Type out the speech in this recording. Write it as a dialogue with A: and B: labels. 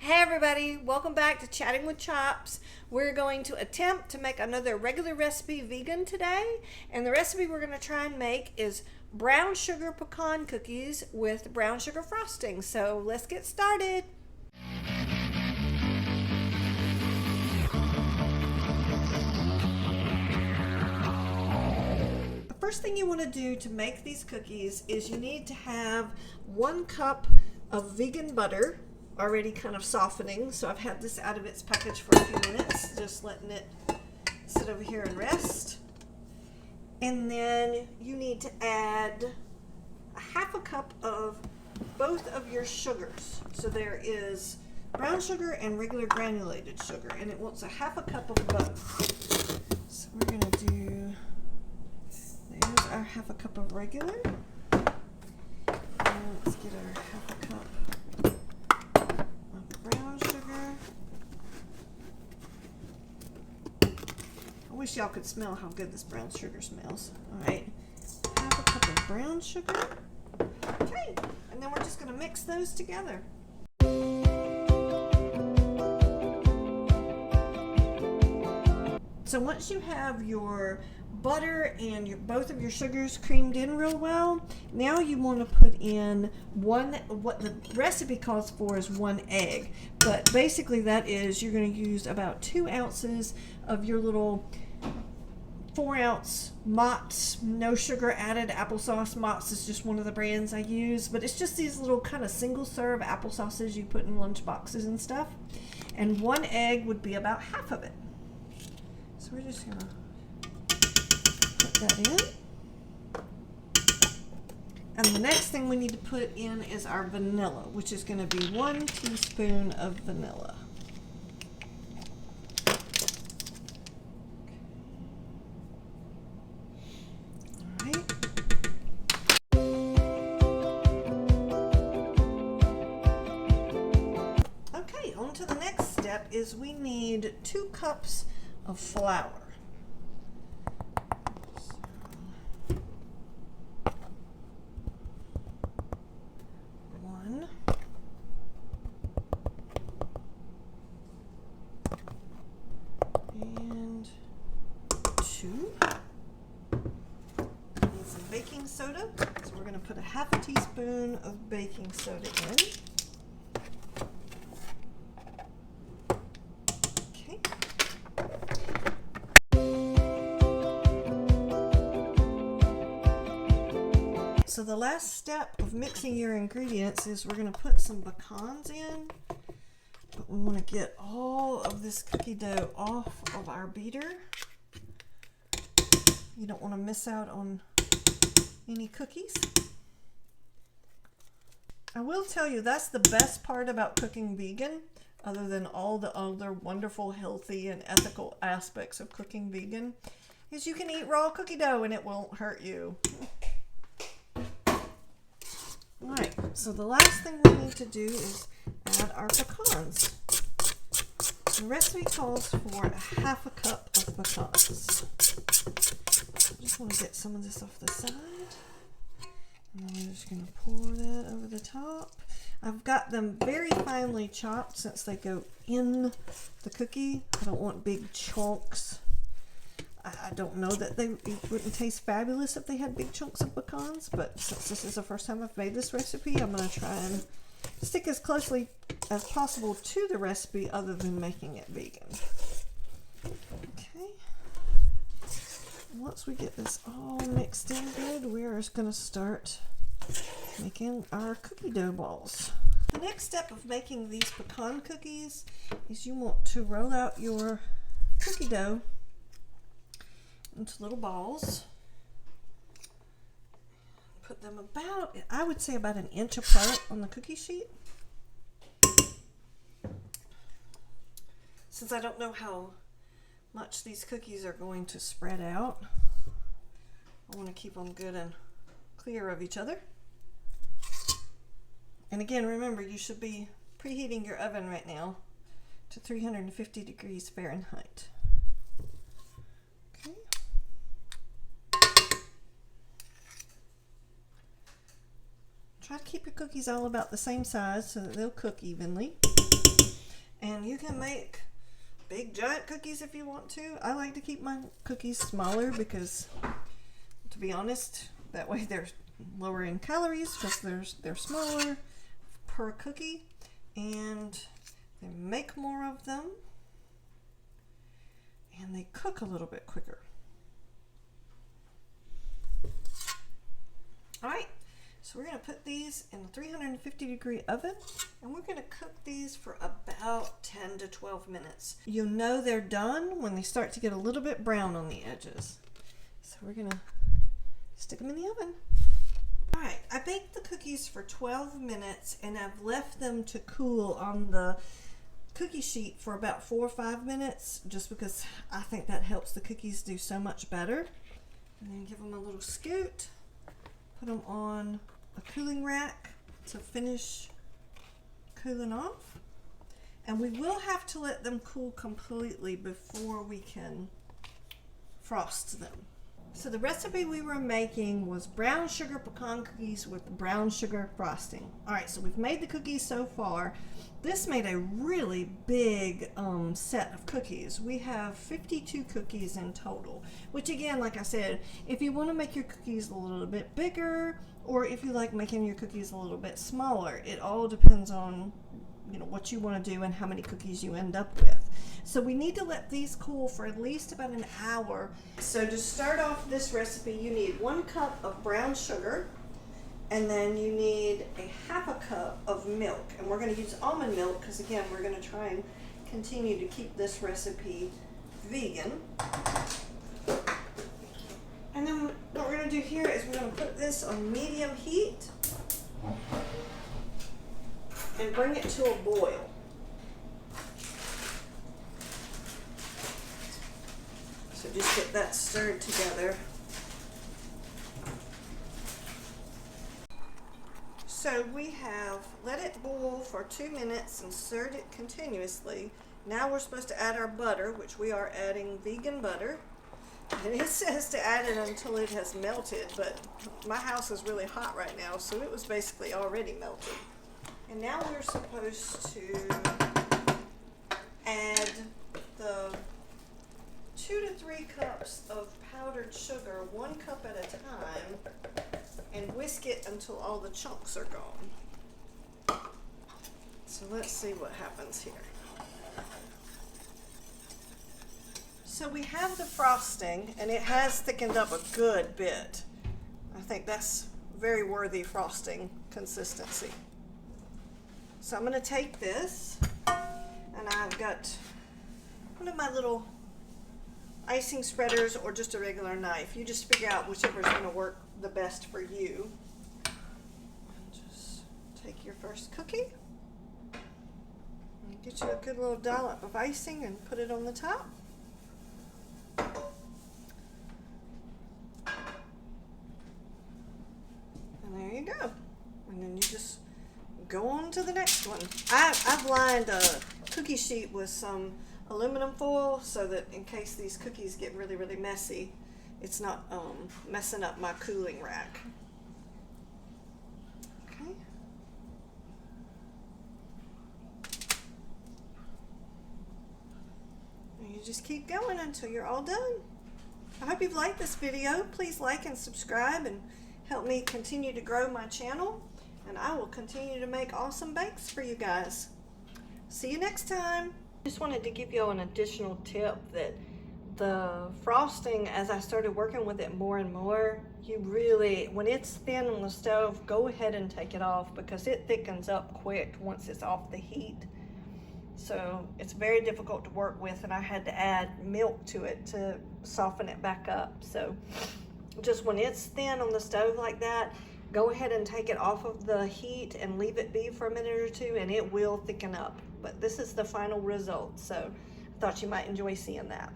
A: Hey everybody, welcome back to Chatting with Chops. We're going to attempt to make another regular recipe vegan today, and the recipe we're going to try and make is brown sugar pecan cookies with brown sugar frosting. So let's get started. The first thing you want to do to make these cookies is you need to have 1 cup of vegan butter already kind of softening. So I've had this out of its package for a few minutes, just letting it sit over here and rest. And then you need to add a 1/2 cup of both of your sugars. So there is brown sugar and regular granulated sugar, and it wants a 1/2 cup of both. So we're going to do, there's our 1/2 cup of regular. And let's get our 1/2 cup brown sugar. I wish y'all could smell how good this brown sugar smells. Alright, 1/2 cup of brown sugar. Okay, and then we're just going to mix those together. So once you have your butter and both of your sugars creamed in real well, now you want to put in what the recipe calls for is 1 egg, but basically that is you're going to use about 2 ounces of your little 4-ounce Mott's no sugar added applesauce. Mott's is just one of the brands I use, but it's just these little kind of single serve applesauces you put in lunch boxes and stuff, and 1 egg would be about half of it. So we're just going to put that in. And the next thing we need to put in is our vanilla, which is going to be 1 teaspoon of vanilla. All right. Okay, on to the next step is we need 2 cups of flour. And 2. Need some baking soda. So we're going to put a 1/2 teaspoon of baking soda in. Okay. So the last step of mixing your ingredients is we're going to put some pecans in. But we want to get all of this cookie dough off of our beater. You don't want to miss out on any cookies. I will tell you that's the best part about cooking vegan, other than all the other wonderful, healthy, and ethical aspects of cooking vegan, is you can eat raw cookie dough and it won't hurt you. Alright, so the last thing we need to do is add our pecans. The recipe calls for a 1/2 cup of pecans. I just want to get some of this off the side. And then we're just going to pour that over the top. I've got them very finely chopped since they go in the cookie. I don't want big chunks. I don't know that it wouldn't taste fabulous if they had big chunks of pecans, but since this is the first time I've made this recipe, I'm going to try and stick as closely as possible to the recipe other than making it vegan. Okay. Once we get this all mixed in good, we're just going to start making our cookie dough balls. The next step of making these pecan cookies is you want to roll out your cookie dough into little balls. Put them about, I would say about 1 inch apart on the cookie sheet. Since I don't know how much these cookies are going to spread out, I want to keep them good and clear of each other. And again, remember, you should be preheating your oven right now to 350 degrees Fahrenheit. Okay. Try to keep your cookies all about the same size so that they'll cook evenly. And you can make big giant cookies if you want to. I like to keep my cookies smaller because, to be honest, that way they're lower in calories because they're smaller per cookie, and they make more of them, and they cook a little bit quicker. All right, so we're going to put these in a 350 degree oven, and we're going to cook these for about 10 to 12 minutes. You'll know they're done when they start to get a little bit brown on the edges. So we're going to stick them in the oven. All right, I baked the cookies for 12 minutes, and I've left them to cool on the cookie sheet for about 4 or 5 minutes, just because I think that helps the cookies do so much better. And then give them a little scoot. Put them on a cooling rack to finish cooling off. And we will have to let them cool completely before we can frost them. So the recipe we were making was brown sugar pecan cookies with brown sugar frosting. All right, so we've made the cookies so far. This made a really big set of cookies. We have 52 cookies in total, which again, like I said, if you want to make your cookies a little bit bigger, or if you like making your cookies a little bit smaller, it all depends on what you want to do and how many cookies you end up with. So we need to let these cool for at least about an hour. So to start off this recipe, you need 1 cup of brown sugar, and then you need a ½ cup of milk. And we're going to use almond milk because, again, we're going to try and continue to keep this recipe vegan. And then what we're going to do here is we're going to put this on medium heat and bring it to a boil. So just get that stirred together. So we have let it boil for 2 minutes and stirred it continuously. Now we're supposed to add our butter, which we are adding vegan butter. And it says to add it until it has melted, but my house is really hot right now, so it was basically already melted. And now we're supposed to add the 2 to 3 cups of powdered sugar, 1 cup at a time, and whisk it until all the chunks are gone. So let's see what happens here. So we have the frosting, and it has thickened up a good bit. I think that's very worthy frosting consistency. So I'm going to take this, and I've got one of my little icing spreaders or just a regular knife. You just figure out whichever is going to work the best for you. And just take your first cookie and get you a good little dollop of icing and put it on the top. And there you go. And then you just go on to the next one. I've lined a cookie sheet with some aluminum foil so that in case these cookies get really, really messy, it's not messing up my cooling rack. Okay. And you just keep going until you're all done. I hope you've liked this video. Please like and subscribe and help me continue to grow my channel. And I will continue to make awesome bakes for you guys. See you next time. Just wanted to give you an additional tip that the frosting, as I started working with it more and more, you really, when it's thin on the stove, go ahead and take it off because it thickens up quick once it's off the heat. So it's very difficult to work with, and I had to add milk to it to soften it back up. So just when it's thin on the stove like that, go ahead and take it off of the heat and leave it be for a minute or two, and it will thicken up. But this is the final result, so I thought you might enjoy seeing that.